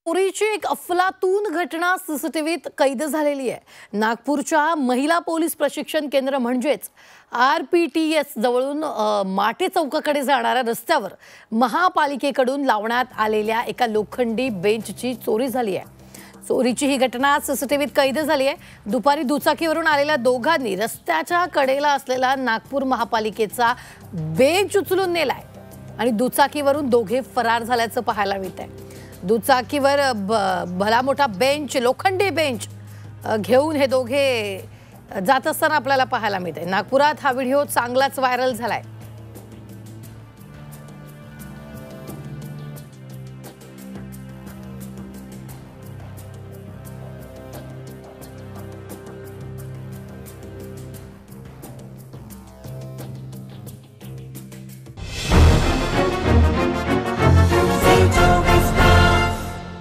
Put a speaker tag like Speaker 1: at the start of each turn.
Speaker 1: चोरीची एक अफलातून घटना सीसीटीव्हीत कैद झालेली आहे। नागपूरच्या महिला पोलीस प्रशिक्षण केंद्र म्हणजेच आरपीटीएस जवळून माटे चौकाकडे जाणाऱ्या रस्त्यावर महापालिकेकडून लावण्यात आलेल्या एका लोखंडी बेंचची चोरी झाली आहे। चोरीची ही घटना सीसीटीव्हीत कैद झाली आहे। दुपारी दुचाकीवरून आलेल्या दोघांनी रस्त्याच्या कडेला असलेला नागपूर महापालिकेचा बेंच उचलून नेलाय आणि दुचाकीवरून दोघे फरार झाल्याचं पाहायला मिळतंय। दुचाकीवर भला मोठा बेंच, लोखंडी बेंच घेऊन हे दोघे जात असताना आपल्याला पाहायला मिळते। नागपुरात हा व्हिडिओ चांगलाच व्हायरल झालाय।